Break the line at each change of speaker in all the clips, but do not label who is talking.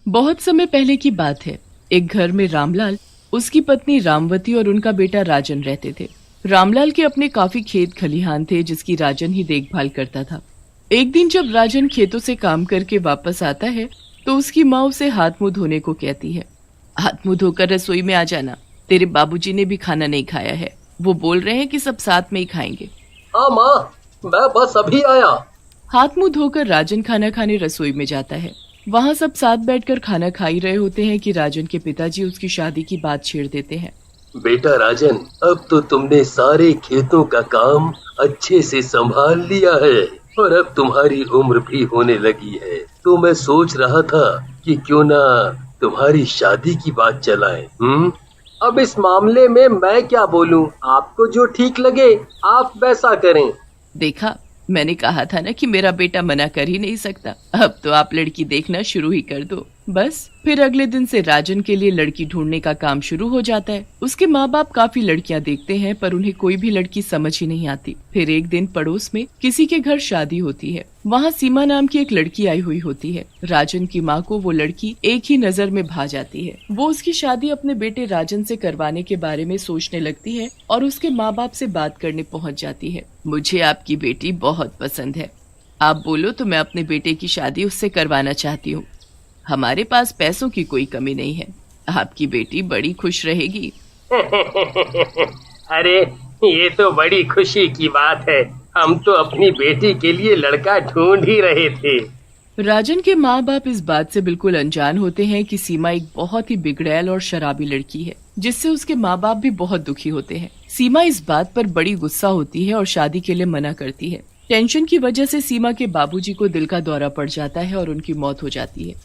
बहुत समय पहले की बात है। एक घर में रामलाल, उसकी पत्नी रामवती और उनका बेटा राजन रहते थे। रामलाल के अपने काफी खेत खलिहान थे जिसकी राजन ही देखभाल करता था। एक दिन जब राजन खेतों से काम करके वापस आता है तो उसकी माँ उसे हाथ मुंह धोने को कहती है। हाथ मुंह धोकर रसोई में आ जाना, तेरे बाबूजी ने भी खाना नहीं खाया है। वो बोल रहे हैं कि सब साथ में ही खाएंगे।
हाँ माँ, मैं बस अभी आया।
हाथ मुंह धोकर राजन खाना खाने रसोई में जाता है। वहाँ सब साथ बैठकर खाना खा ही रहे होते हैं कि राजन के पिताजी उसकी शादी की बात छेड़ देते हैं।
बेटा राजन, अब तो तुमने सारे खेतों का काम अच्छे से संभाल लिया है और अब तुम्हारी उम्र भी होने लगी है, तो मैं सोच रहा था कि क्यों ना तुम्हारी शादी की बात चलाएं। अब इस मामले में मैं क्या बोलूं? आपको जो ठीक लगे आप वैसा करें।
देखा, मैंने कहा था ना कि मेरा बेटा मना कर ही नहीं सकता। अब तो आप लड़की देखना शुरू ही कर दो। बस फिर अगले दिन से राजन के लिए लड़की ढूंढने का काम शुरू हो जाता है। उसके माँ बाप काफी लड़कियां देखते हैं पर उन्हें कोई भी लड़की समझ ही नहीं आती। फिर एक दिन पड़ोस में किसी के घर शादी होती है। वहाँ सीमा नाम की एक लड़की आई हुई होती है। राजन की माँ को वो लड़की एक ही नजर में भा जाती है। वो उसकी शादी अपने बेटे राजन से करवाने के बारे में सोचने लगती है और उसके माँ बाप से बात करने पहुँच जाती है। मुझे आपकी बेटी बहुत पसंद है, आप बोलो तो मैं अपने बेटे की शादी उससे करवाना चाहती हूँ। हमारे पास पैसों की कोई कमी नहीं है, आपकी बेटी बड़ी खुश रहेगी।
अरे ये तो बड़ी खुशी की बात है, हम तो अपनी बेटी के लिए लड़का ढूंढ ही रहे थे।
राजन के माँ बाप इस बात से बिल्कुल अनजान होते हैं कि सीमा एक बहुत ही बिगड़ैल और शराबी लड़की है, जिससे उसके माँ बाप भी बहुत दुखी होते हैं। सीमा इस बात पर बड़ी गुस्सा होती है और शादी के लिए मना करती है। टेंशन की वजह से सीमा के बाबूजी को दिल का दौरा पड़ जाता है और उनकी मौत हो जाती है।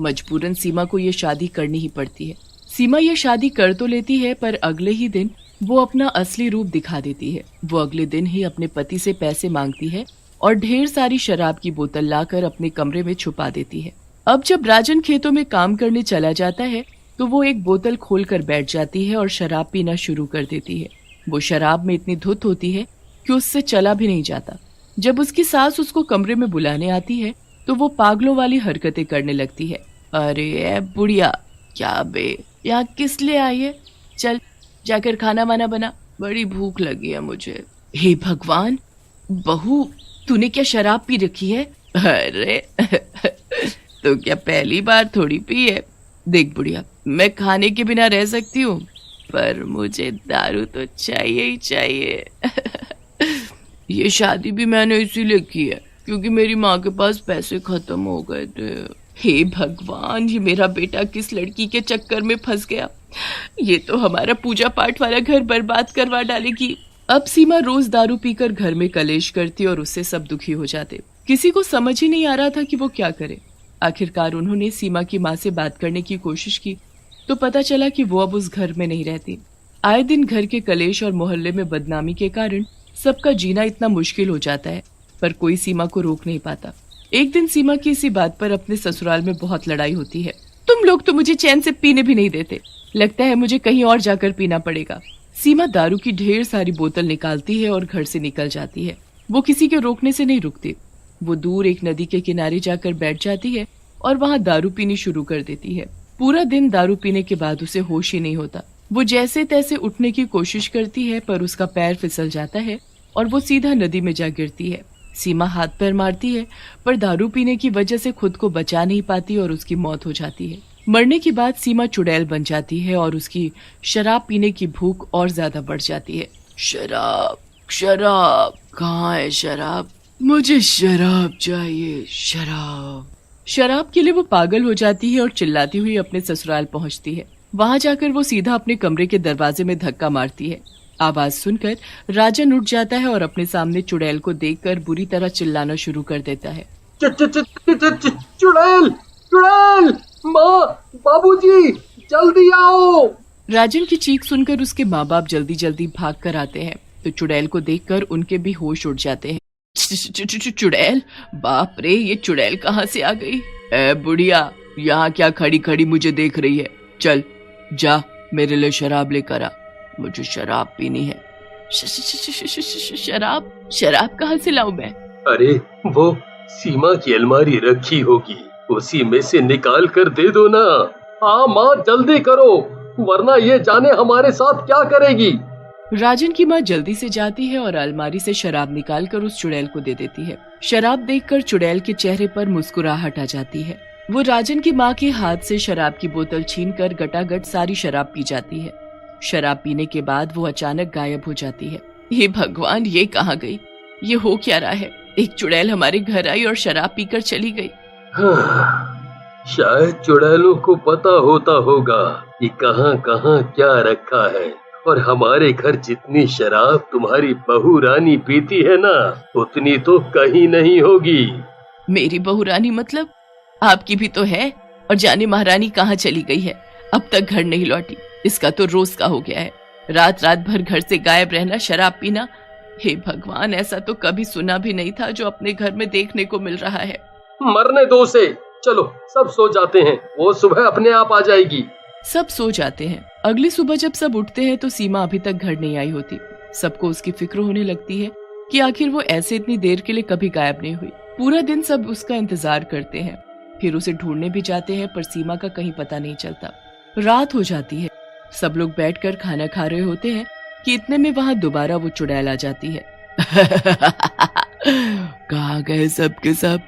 मजबूरन सीमा को ये शादी करनी ही पड़ती है। सीमा ये शादी कर तो लेती है पर अगले ही दिन वो अपना असली रूप दिखा देती है। वो अगले दिन ही अपने पति से पैसे मांगती है और ढेर सारी शराब की बोतल लाकर अपने कमरे में छुपा देती है। अब जब राजन खेतों में काम करने चला जाता है तो वो एक बोतल खोलकर बैठ जाती है और शराब पीना शुरू कर देती है। वो शराब में इतनी धुत होती है कि उससे चला भी नहीं जाता। जब उसकी सास उसको कमरे में बुलाने आती है तो वो पागलों वाली हरकतें करने लगती है। अरे ए बुढ़िया, क्या बे, यहाँ किस लिए आई है? चल जाकर खाना वाना बना, बड़ी भूख लगी है मुझे। हे भगवान, बहू तूने क्या शराब पी रखी है? अरे तो क्या पहली बार थोड़ी पी है। देख बुढ़िया, मैं खाने के बिना रह सकती हूँ पर मुझे दारू तो चाहिए ही चाहिए। ये शादी भी मैंने इसीलिए की है क्योंकि मेरी माँ के पास पैसे खत्म हो गए थे। हे भगवान, ये मेरा बेटा किस लड़की के चक्कर में फंस गया। ये तो हमारा पूजा पाठ वाला घर बर्बाद करवा डालेगी। अब सीमा रोज दारू पीकर घर में कलेश करती और उससे सब दुखी हो जाते। किसी को समझ ही नहीं आ रहा था कि वो क्या करे। आखिरकार उन्होंने सीमा की माँ से बात करने की कोशिश की तो पता चला कि वो अब उस घर में नहीं रहती। आए दिन घर के कलेश और मोहल्ले में बदनामी के कारण सबका जीना इतना मुश्किल हो जाता है पर कोई सीमा को रोक नहीं पाता। एक दिन सीमा की इसी बात पर अपने ससुराल में बहुत लड़ाई होती है। तुम लोग तो मुझे चैन से पीने भी नहीं देते, लगता है मुझे कहीं और जाकर पीना पड़ेगा। सीमा दारू की ढेर सारी बोतल निकालती है और घर से निकल जाती है। वो किसी के रोकने से नहीं रुकती। वो दूर एक नदी के किनारे जाकर बैठ जाती है और वहाँ दारू पीनी शुरू कर देती है। पूरा दिन दारू पीने के बाद उसे होश ही नहीं होता। वो जैसे तैसे उठने की कोशिश करती है पर उसका पैर फिसल जाता है और वो सीधा नदी में जा गिरती है। सीमा हाथ पैर मारती है पर दारू पीने की वजह से खुद को बचा नहीं पाती और उसकी मौत हो जाती है। मरने के बाद सीमा चुड़ैल बन जाती है और उसकी शराब पीने की भूख और ज्यादा बढ़ जाती है। शराब, शराब, कहाँ है शराब? मुझे शराब चाहिए, शराब। शराब के लिए वो पागल हो जाती है और चिल्लाती हुई अपने ससुराल पहुंचती है। वहां जाकर वो सीधा अपने कमरे के दरवाजे में धक्का मारती है। आवाज सुनकर राजन उठ जाता है और अपने सामने चुड़ैल को देखकर बुरी तरह चिल्लाना शुरू कर देता है।
चुड़ैल, चुड़ैल, माँ, बाबूजी, जल्दी आओ।
राजन की चीख सुनकर उसके माँ बाप जल्दी जल्दी भाग कर आते हैं तो चुड़ैल को देखकर उनके भी होश उड़ जाते हैं। चुड़ैल, बाप रे, ये चुड़ैल कहाँ से आ गई? ए बुढ़िया, यहाँ क्या खड़ी खड़ी मुझे देख रही है? चल जा मेरे लिए शराब लेकर आ, मुझे शराब पीनी है। शराब? शराब कहाँ से लाऊं मैं?
अरे वो सीमा की अलमारी रखी होगी, उसी में से निकाल कर दे दो ना। हाँ माँ, जल्दी करो, वरना ये जाने हमारे साथ क्या करेगी।
राजन की माँ जल्दी से जाती है और अलमारी से शराब निकालकर उस चुड़ैल को दे देती है। शराब देखकर चुड़ैल के चेहरे पर मुस्कुराहट आ जाती है। वो राजन की माँ के हाथ से शराब की बोतल छीनकर गटागट सारी शराब पी जाती है। शराब पीने के बाद वो अचानक गायब हो जाती है। हे भगवान, ये कहाँ गई? ये हो क्या रहा है? एक चुड़ैल हमारे घर आई और शराब पीकर चली गई।
हाँ, शायद चुड़ैलों को पता होता होगा कि कहाँ कहाँ क्या रखा है, और हमारे घर जितनी शराब तुम्हारी बहू रानी पीती है ना, उतनी तो कहीं नहीं होगी।
मेरी बहू रानी मतलब? आपकी भी तो है। और जाने महारानी कहाँ चली गई है? अब तक घर नहीं लौटी। इसका तो रोज का हो गया है, रात रात भर घर से गायब रहना, शराब पीना। हे भगवान, ऐसा तो कभी सुना भी नहीं था जो अपने घर में देखने को मिल रहा है।
मरने दो उसे, चलो सब सो जाते हैं, वो सुबह अपने आप आ जाएगी।
सब सो जाते हैं। अगली सुबह जब सब उठते हैं तो सीमा अभी तक घर नहीं आई होती। सबको उसकी फिक्र होने लगती है कि आखिर वो ऐसे इतनी देर के लिए कभी गायब नहीं हुई। पूरा दिन सब उसका इंतजार करते हैं, फिर उसे ढूंढने भी जाते हैं, पर सीमा का कहीं पता नहीं चलता। रात हो जाती है। सब लोग बैठकर खाना खा रहे होते हैं कि इतने में वहाँ दोबारा वो चुड़ैल आ जाती है। कहाँ गए सब के सब?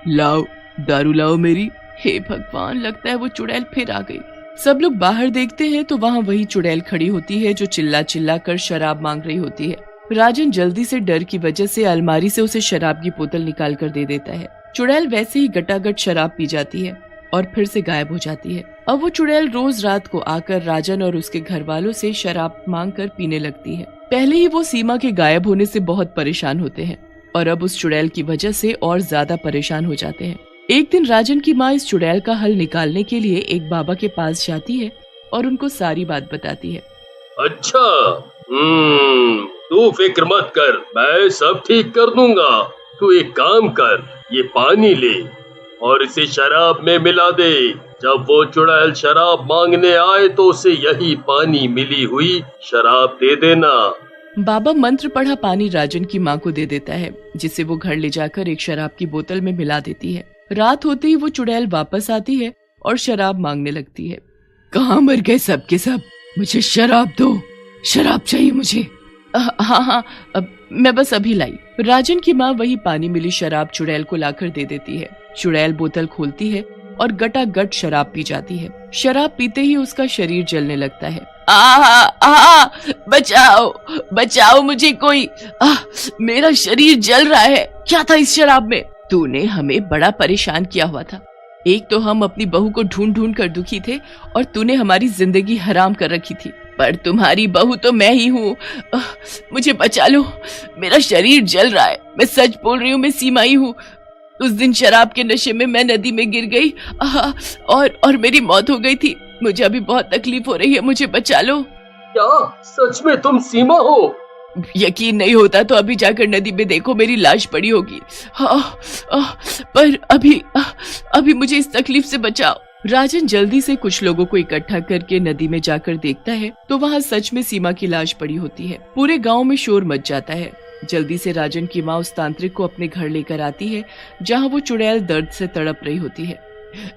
लाओ दारू लाओ मेरी। हे भगवान, लगता है वो चुड़ैल फिर आ गई। सब लोग बाहर देखते हैं तो वहाँ वही चुड़ैल खड़ी होती है जो चिल्ला चिल्ला कर शराब मांग रही होती है। राजन जल्दी से डर की वजह से अलमारी से उसे शराब की बोतल निकाल कर दे देता है। चुड़ैल वैसे ही गटागट शराब पी जाती है और फिर से गायब हो जाती है। अब वो चुड़ैल रोज रात को आकर राजन और उसके घर वालों से शराब मांग कर पीने लगती है। पहले ही वो सीमा के गायब होने से बहुत परेशान होते हैं और अब उस चुड़ैल की वजह से और ज्यादा परेशान हो जाते हैं। एक दिन राजन की माँ इस चुड़ैल का हल निकालने के लिए एक बाबा के पास जाती है और उनको सारी बात बताती है।
अच्छा, तू फिक्र मत कर, मैं सब ठीक कर दूंगा। तू एक काम कर, ये पानी ले और इसे शराब में मिला दे। जब वो चुड़ैल शराब मांगने आए तो उसे यही पानी मिली हुई शराब दे देना।
बाबा मंत्र पढ़ा पानी राजन की माँ को दे देता है, जिसे वो घर ले जाकर एक शराब की बोतल में मिला देती है। रात होते ही वो चुड़ैल वापस आती है और शराब मांगने लगती है। कहाँ मर गए सब के सब? मुझे शराब दो, शराब चाहिए मुझे। हाँ, अब मैं बस अभी लाई। राजन की माँ वही पानी मिली शराब चुड़ैल को लाकर दे देती है। चुड़ैल बोतल खोलती है और गटागट शराब पी जाती है। शराब पीते ही उसका शरीर जलने लगता है। बचाओ बचाओ मुझे कोई, मेरा शरीर जल रहा है। क्या था इस शराब में? तूने हमें बड़ा परेशान किया हुआ था। एक तो हम अपनी बहू को ढूंढ ढूंढ कर दुखी थे और तूने हमारी जिंदगी हराम कर रखी थी, पर तुम्हारी बहू तो मैं ही हूँ। मुझे बचा लो, मेरा शरीर जल रहा है। मैं सच बोल रही हूँ, मैं सीमा ही हूँ। उस दिन शराब के नशे में मैं नदी में गिर गई और मेरी मौत हो गई थी। मुझे अभी बहुत तकलीफ हो रही है, मुझे बचा लो।
क्या सच में तुम सीमा हो?
यकीन नहीं होता तो अभी जाकर नदी में देखो, मेरी लाश पड़ी होगी। पर अभी मुझे इस तकलीफ से बचाओ। राजन जल्दी से कुछ लोगों को इकट्ठा करके नदी में जाकर देखता है तो वहाँ सच में सीमा की लाश पड़ी होती है। पूरे गांव में शोर मच जाता है। जल्दी से राजन की माँ उस तांत्रिक को अपने घर लेकर आती है, जहाँ वो चुड़ैल दर्द से तड़प रही होती है।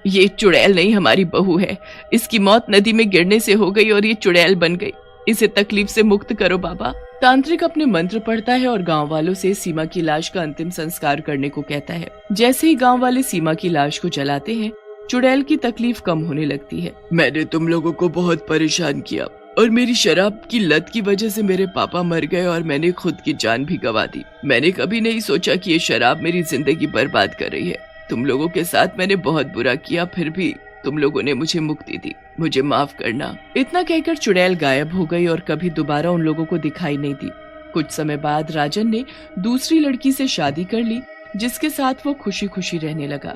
ये चुड़ैल नहीं, हमारी बहू है। इसकी मौत नदी में गिरने से हो गई और ये चुड़ैल बन गई। इसे तकलीफ से मुक्त करो बाबा। तांत्रिक अपने मंत्र पढ़ता है और गांव वालों से सीमा की लाश का अंतिम संस्कार करने को कहता है। जैसे ही गांव वाले सीमा की लाश को जलाते हैं, चुड़ैल की तकलीफ कम होने लगती है। मैंने तुम लोगों को बहुत परेशान किया और मेरी शराब की लत की वजह से मेरे पापा मर गए और मैंने खुद की जान भी गंवा दी। मैंने कभी नहीं सोचा कि ये शराब मेरी जिंदगी बर्बाद कर रही है। तुम लोगों के साथ मैंने बहुत बुरा किया, फिर भी तुम लोगों ने मुझे मुक्ति दी। मुझे माफ करना। इतना कहकर चुड़ैल गायब हो गई और कभी दोबारा उन लोगों को दिखाई नहीं दी। कुछ समय बाद राजन ने दूसरी लड़की से शादी कर ली, जिसके साथ वो खुशी खुशी रहने लगा।